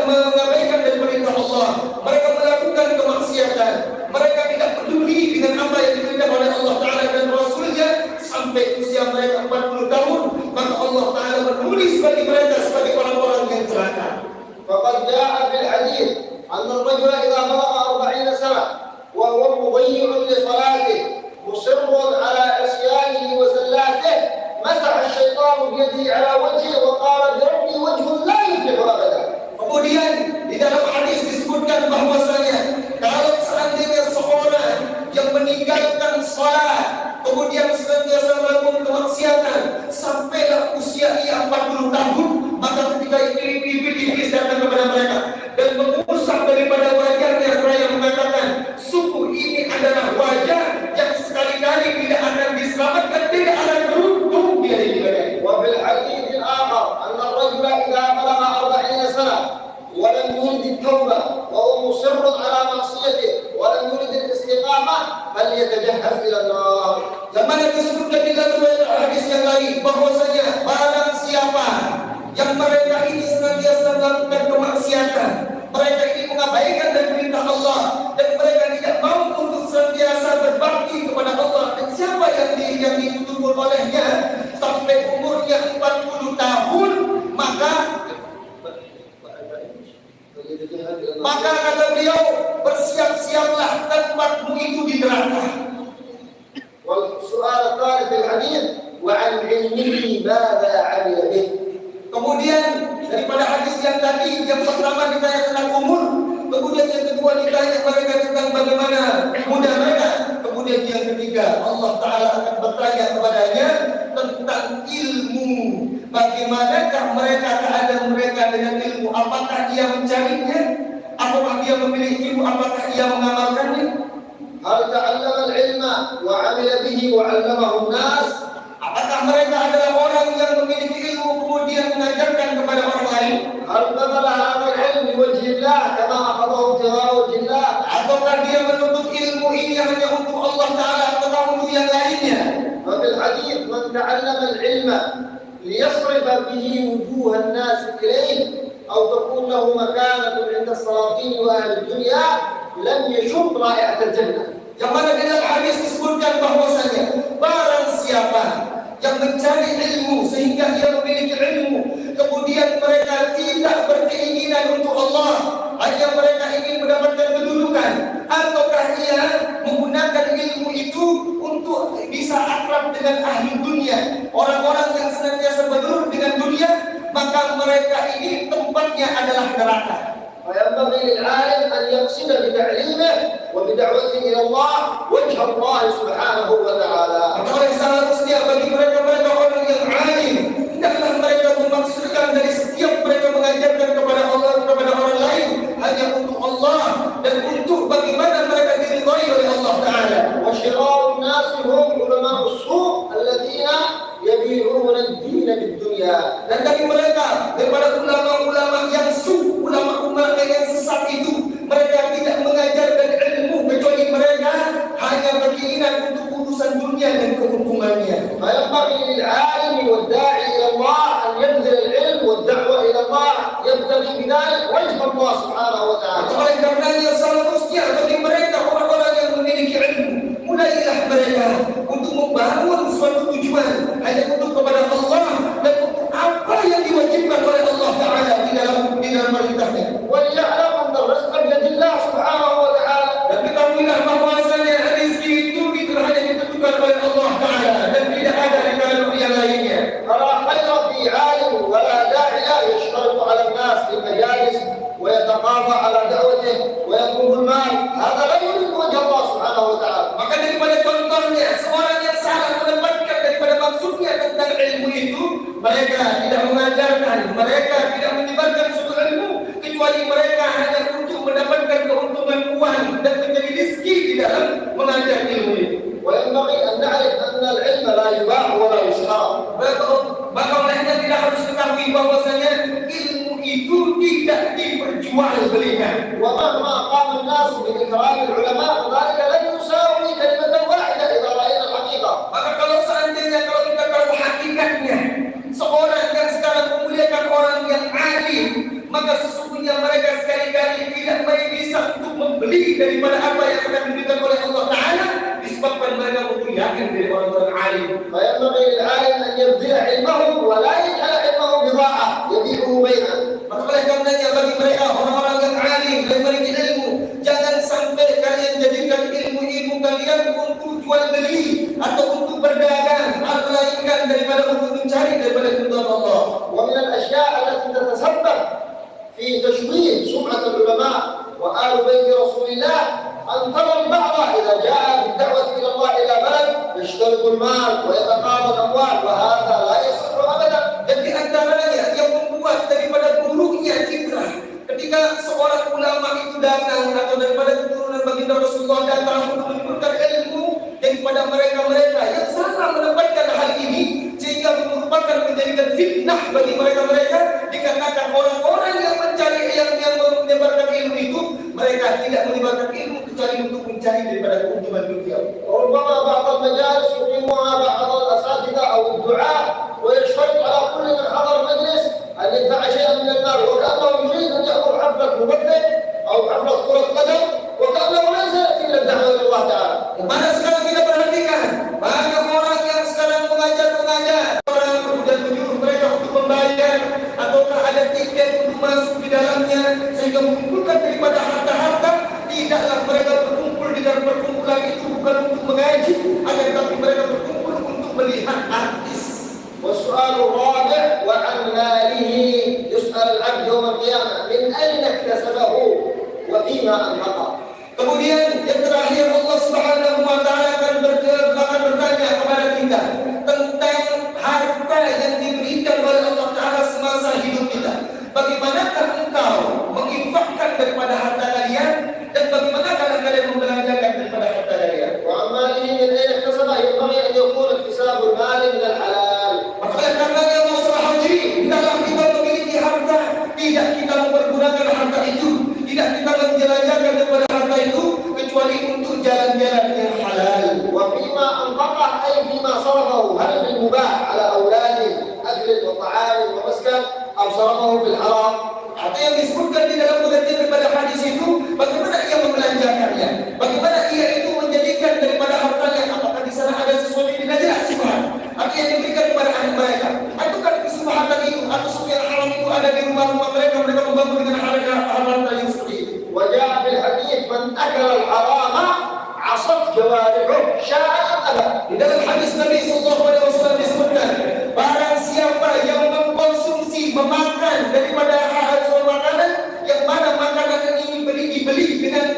mengabaikan dari perintah Allah, mereka melakukan kemaksiatan, mereka tidak peduli dengan apa yang diperintahkan oleh Allah Ta'ala dan Rasulnya sampai usia mereka 40 tahun, maka Allah Ta'ala menulis bagi mereka sebagai orang-orang yang celaka. فقد جاء في الحديث أن الرجل إذا بلغ 40 سنة وهو مضيع لصلاته مصر على عصيانه وزلاته مسح الشيطان بيده على وجهه وقال بربي وجه لا يفلح أبدا. Kemudian di dalam hadis disebutkan bahwasanya kalau seandainya seorang yang meninggalkan salat kemudian senantiasa melakukan kemaksiatan sampailah usia ia 40 tahun, maka ketika iblis datang kepada mereka dan mengusap daripada wajahnya seraya mengatakan, sungguh ini adalah wajah yang sekali-kali tidak akan diselamatkan, tidak akan beruntung dia di dunia. وفي الحديث الآخر أن الرجل إذا بلغ 40 ولم يرد التوبة وهو مصر على معصيته ولم يرد الاستقامة فليتجهز إلى النار. Yang mana disebutkan di dalam hadis yang lain bahwasanya barang siapa yang mereka ini senantiasa melakukan kemaksiatan, mereka ini mengabaikan dan perintah Allah, dan mereka tidak mau untuk senantiasa berbakti kepada Allah, dan siapa yang dituntut olehnya sampai umurnya 40 tahun, maka kata beliau, bersiap-siaplah tempatmu itu di neraka. والسؤال الثالث في الحديث وعن علمه ماذا عمل به. Kemudian daripada hadis yang tadi, yang pertama ditanya tentang umur, kemudian yang kedua ditanya mereka tentang bagaimana muda mereka, kemudian yang ketiga Allah Ta'ala akan bertanya kepadanya tentang ilmu. Bagaimanakah mereka, keadaan mereka dengan ilmu? Apakah dia mencarinya? Apakah dia memiliki ilmu? Apakah ia mengamalkannya? هل تعلم العلم وعمل به وعلمه الناس؟ Apakah mereka adalah orang yang memiliki ilmu kemudian mengajarkan kepada orang lain? هل بذل هذا العلم لوجه الله كما أخذه ابتغاء وجه الله؟ Ataukah dia menuntut ilmu ini hanya untuk Allah Ta'ala atau untuk yang lainnya? ففي الحديث من تعلم العلم ليصرف به وجوه الناس إليه أو تكون له مكانة عند السلاطين وأهل الدنيا لم يشم رائحة الجنة. Yang mana dalam hadis disebutkan bahwasanya barang siapa yang mencari ilmu sehingga ia memiliki ilmu, kemudian mereka tidak berkeinginan untuk Allah, hanya mereka ingin mendapatkan kedudukan, ataukah ia menggunakan ilmu itu untuk bisa akrab dengan ahli dunia, orang-orang yang senantiasa bergelut dengan dunia, maka mereka ini tempatnya adalah neraka. وينبغي للعالم أن يقصد بتعليمه وبدعوته إلى الله وجه الله سبحانه وتعالى. Maka oleh seharusnya bagi mereka orang yang alim, hendaklah mereka memaksudkan dari setiap mereka mengajarkan kepada Allah, kepada orang lain, hanya untuk Allah dan untuk bagaimana mereka diridhai oleh Allah Ta'ala. وشرار الناس هم علماء السوء الذين يبيعون الدين بالدنيا. Dan dari mereka, daripada ulama-ulama yang ulama-ulama yang sesat itu, mereka tidak mengajarkan ilmu kecuali mereka hanya berkeinginan untuk urusan dunia dan keuntungannya. فينبغي للعالم والداعي إلى الله أن يبذل العلم والدعوة إلى الله يبتغي بذلك وجه الله سبحانه وتعالى. Oleh karenanya seharusnya bagi mereka orang-orang yang memiliki ilmu, mulailah mereka untuk membangun suatu tujuan hanya untuk kepada Allah dan untuk apa yang diwajibkan oleh Allah Ta'ala di dalam perintahnya. وليعلم أن الرزق بيد الله سبحانه وتعالى. Dan ketahuilah bahwasanya rezeki itu hanya ditentukan oleh Allah Ta'ala dan tidak ada di tangan yang lainnya. فلا خير في عالم ولا داعية يشترط على الناس في المجالس ويتقاضى على دعوته ويطلب المال، هذا لا يريد وجه الله سبحانه وتعالى. Maka daripada contohnya seorang yang salah menempatkan daripada maksudnya tentang ilmu itu, mereka tidak mengajarkan, mereka tidak menyebarkan suatu ilmu kecuali mereka hanya untuk mendapatkan keuntungan uang dan menjadi rezeki di dalam mengajar ilmu itu. وينبغي أن نعرف أن العلم لا يباع ولا يشترى. Maka olehnya tidak harus ketahui bahwasanya ilmu itu tidak diperjualbelikan. ومهما قام الناس بإكرام العلماء فذلك لن يساوي كلمة واحدة إذا رأينا الحقيقة. Maka kalau seandainya kita tahu hakikatnya, seorang yang sekarang memuliakan orang yang alim, maka sesungguhnya mereka sekali-kali tidak bisa untuk membeli daripada apa yang akan diberikan oleh Allah Ta'ala, disebabkan mereka memuliakan dari orang-orang alim. فينبغي للعالم أن يبذل علمه ولا يجعل علمه بضاعة يبيعه بيعا. Maka oleh karenanya bagi mereka orang-orang yang alim dan memiliki ilmu, jangan sampai kalian jadikan ilmu-ilmu kalian untuk jual beli atau untuk berdagang, melainkan daripada untuk mencari daripada keridhaan Allah. ومن الأشياء التي تتسبب في تشويه سمعة العلماء وآل بيت رسول الله أن ترى البعض إذا جاء بالدعوة إلى الله إلى بلد يشترط المال ويتقاضى الأموال وهذا لا يصح أبدا. Dan di antaranya yang membuat daripada buruknya citra ketika seorang ulama itu datang atau daripada keturunan baginda Rasulullah datang untuk menyebutkan ilmu daripada mereka-mereka yang salah menempatkan hal ini sehingga merupakan menjadikan fitnah bagi mereka-mereka, dikarenakan orang-orang yang mencari yang mereka tidak menyebarkan ilmu kecuali untuk mencari daripada keuntungan dunia. وربما بعض المجالس يقيمها بعض الاساتذه او الدعاة ويشترط على كل من حضر المجلس ان يدفع شيئا من المال وكانه يريد ان يحضر حفله ممثل او حفله كره قدم وكانه ليس ياتي الى الدعوه الى الله تعالى. Mana sekarang kita perhatikan banyak orang yang sekarang mengajar orang kemudian menyuruh mereka untuk membayar ataukah ada tiket untuk masuk di dalamnya sehingga mengumpulkan daripada harta-harta. Tidaklah mereka berkumpul di dalam perkumpulan itu bukan untuk mengaji, akan tetapi mereka berkumpul untuk melihat artis. والسؤال الرابع وعن ماله يسأل العبد يوم القيامة من أين اكتسبه وفيما أنفقه. Kemudian yang terakhir Allah Subhanahu wa taala akan bertanya kepada kita tentang harta yang diberikan oleh Allah taala semasa hidup kita. Bagaimanakah engkau menginfakkan daripada harta kalian dan bagaimanakah kalian membelanjakan daripada harta kalian? وعن ماله من أين اكتسبه ينبغي أن يكون اكتساب المال من الحلال. Maka karenanya masalah haji dalam kita memiliki harta tidak kita mempergunakan harta itu, tidak kita menjalankan daripada harta itu kecuali untuk jalan-jalan yang halal. وفيما أنفقه أي فيما صرفه هل في المباح على أولاده أكل وطعام ومسكن أو صرفه في الحرام. Harta yang disebutkan di dalam pengertian daripada hadis itu, bagaimana ia membelanjakannya, bagaimana ia itu menjadikan daripada hartanya, apakah di sana ada sesuatu yang tidak jelas syubhat atau yang diberikan kepada anak mereka, ataukah di syubhatan itu atau sesuatu yang haram itu ada di rumah-rumah mereka membangun dengan harta yang seperti itu. وجاء في الحديث من أكل الحرام عصت جوارحه شاء أم أبى. Di dalam hadis Nabi sallallahu alaihi wasallam disebutkan, barang siapa yang mengkonsumsi memakan daripada hasil makanan yang mana makanan ini dibeli dengan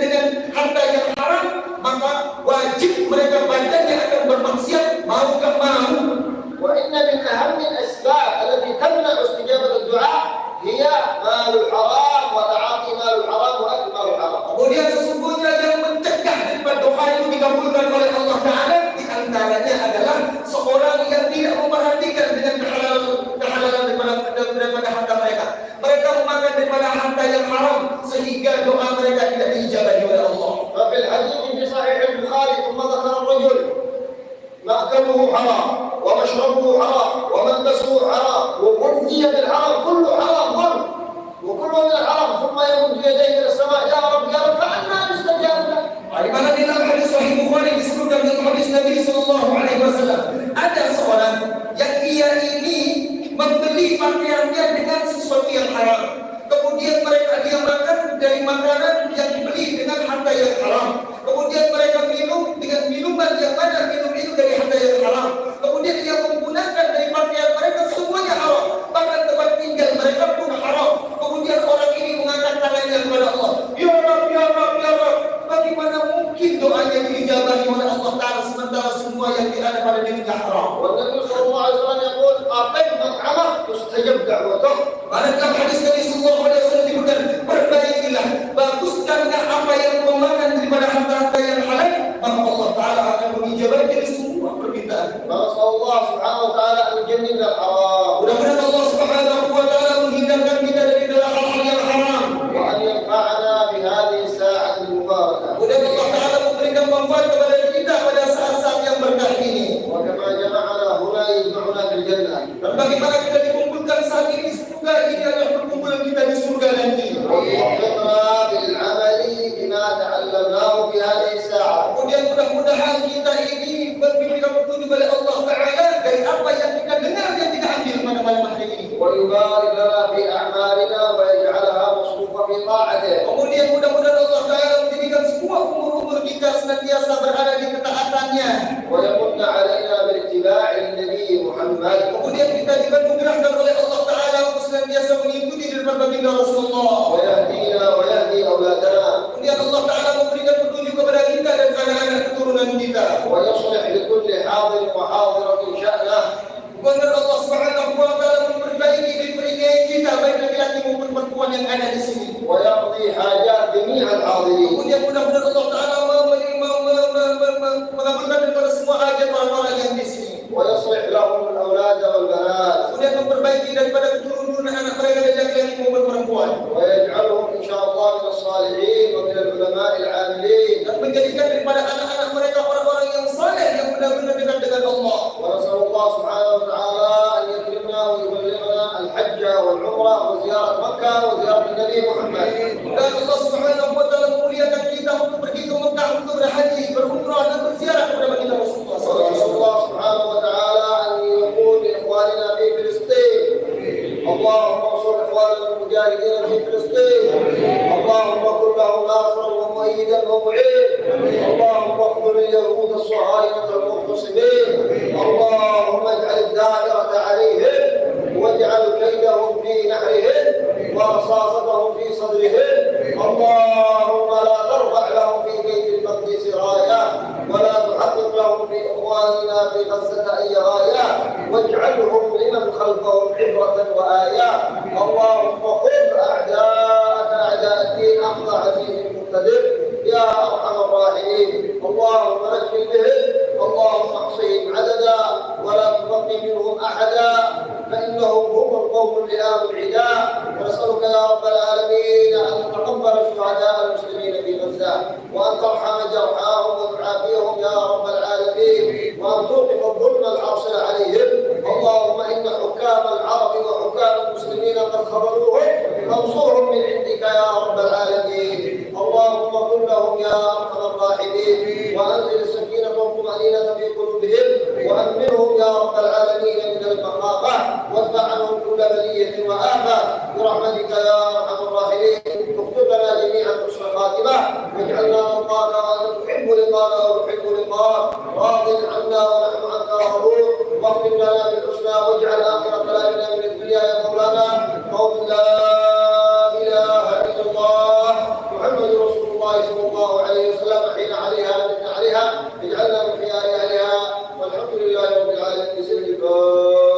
harta yang haram, maka wajib mereka badannya akan bermaksiat mau tak mau. وإن من أهم الأسباب التي تمنع استجابة الدعاء هي مال الحرام وتعاطي مال الحرام وأكل مال الحرام. Kemudian sesungguhnya yang mencegah daripada doa itu dikabulkan oleh Allah Taala di antaranya adalah seorang yang tidak memperhatikan dengan kehalalan daripada harta mereka. Mereka memakan daripada harta yang haram sehingga doa mereka tidak diijabahi oleh Allah. ففي الحديث في صحيح البخاري ثم ذكر الرجل مأكله حرام ومشربه حرام وملبسه حرام وغذي بالحرام كله حرام ظلم وكله من الحرام ثم يمد يديه إلى السماء يا رب فأنى يستجاب له. Di mana di dalam hadis Sahih Bukhari disebutkan dalam hadis Nabi sallallahu alaihi wasallam ada seorang yang ia ini membeli pakaiannya dengan sesuatu yang haram. Kemudian dia makan dari makanan yang dibeli dengan harta yang haram. Kemudian mereka minum dengan minuman yang mana minum itu dari harta yang haram. Kemudian dia menggunakan dari pakaian mereka semuanya haram. Bahkan tempat tinggal mereka pun haram. Kemudian orang ini mengangkat tangannya kepada Allah. Ya Rabb, ya Rabb, ya Rabb. Bagaimana mungkin doanya diijabahi oleh Allah Ta'ala sementara semua yang ada pada dirinya haram? والنبي صلى الله عليه وسلم يقول أطب مطعمه تستجب دعوته. Dalam hadis Nabi sallallahu alaihi wasallam disebutkan, perbaikilah, baguskanlah apa yang kau makan daripada harta-harta yang halal, maka Allah Ta'ala akan mengijabahi dari semua permintaan. فنسأل الله سبحانه وتعالى أن يجنبنا الحرام Mudah-mudahan Allah Subhanahu wa Ta'ala menghindarkan kita dari hal-hal yang haram. وأن ينفعنا بهذه الساعة المباركة. Mudah-mudahan Allah Ta'ala memberikan manfaat kepada kita pada saat-saat yang berkah ini. وكما جمعنا هنا يجمعنا في الجنة. Dan bagaimana kita dikumpulkan saat ini, semoga ini adalah perkumpulan kita di surga nanti. ووفقنا بالعمل بما تعلمناه في هذه الساعة. Kemudian mudah-mudahan kita ini diberikan petunjuk oleh Allah Ta'ala dari apa yang kita dengar dan kita ambil pada malam hari ini. ويبارك لنا في أعمالنا ويجعلها مصروفة في طاعته. Kemudian mudah-mudahan Allah Ta'ala menjadikan semua umur-umur kita senantiasa berada di ketaatannya. ويمن علينا باتباع النبي محمد. Kemudian kita diberkahi oleh Allah Ta'ala untuk senantiasa mengikuti daripada baginda Rasulullah. ويهدينا ويهدي أولادنا. Kemudian Allah Ta'ala memberikan petunjuk kepada kita dan anak-anak keturunan kita. ويصلح لكل حاضر وحاضرة شأنه. Benar Allah Subhanahu wa Ta'ala memperbaiki dan meringai kita baik laki-laki maupun perempuan yang ada di sini. ويقضي حاجات جميع الحاضرين. Kemudian mudah-mudahan Allah Ta'ala mengabulkan daripada semua hajat orang-orang yang di sini. ويصلح لهم الأولاد والبنات. Kemudian memperbaiki daripada keturunan anak mereka dan laki-laki maupun perempuan. ويجعلهم إن شاء الله من الصالحين ومن العاملين dan menjadikan daripada anak-anak mereka orang-orang yang saleh yang benar-benar dekat dengan Allah. ونسأل الله سبحانه وتعالى أن يكرمنا ويبلغنا الحج والعمرة وزيارة مكة وزيارة النبي محمد. Dan Allah Subhanahu wa taala memuliakan kita untuk pergi ke Mekah untuk berhaji, berumrah dan berziarah kepada baginda Rasulullah ونسأل SAW. الله سبحانه وتعالى أن يقول لإخواننا في فلسطين اللهم انصر إخواننا المجاهدين في فلسطين، اللهم كن لهم ناصرا ومؤيدا ومعين، اللهم اخذل اليهود الصهاينة المغتصبين، اللهم اجعل الدائرة عليهم واجعل كيدهم في نحرهم ورصاصتهم في صدرهم، اللهم لا ترفع لهم في بيت المقدس راية ولا تحقق لهم في إخواننا في غزة أي غاية، واجعلهم لمن خلفهم عبرة وآية، اللهم خذ أعداءك أعداء الدين أخذ عزيز مقتدر يا أرحم الراحمين، اللهم نجل بهم، اللهم احصهم عددا ولا تبقي منهم أحدا فإنهم هم القوم اللئام العداء، ونسألك يا رب العالمين أن تتقبل شهداء المسلمين في غزة وأن ترحم جرحاهم وتعافيهم يا رب العالمين وأن توقف الظلم الحاصل عليهم، اللهم إن حكام العرب وحكام المسلمين قد خذلوهم فانصرهم من عندك يا رب العالمين، اللهم كن لهم يا أرحم الراحمين وأنزل السكينة والطمأنينة في قلوبهم وأمنهم يا رب العالمين من المخافة وادفع عنهم كل بلية وآفة برحمتك يا أرحم الراحمين، اكتب لنا جميعا حسن خاتمة واجعلنا نلقاك وأنت تحب لقانا ونحب لقاك، راض عنا ونحن عنك راضون، واختم لنا بالحسنى واجعل آخر كلامنا من الدنيا يا مولانا قول لا إله إلا الله محمد رسول الله صلى الله عليه وسلم حين عليها لمتنا عليها اجعلنا من خيار أهلها والحمد لله رب العالمين. بسم الله.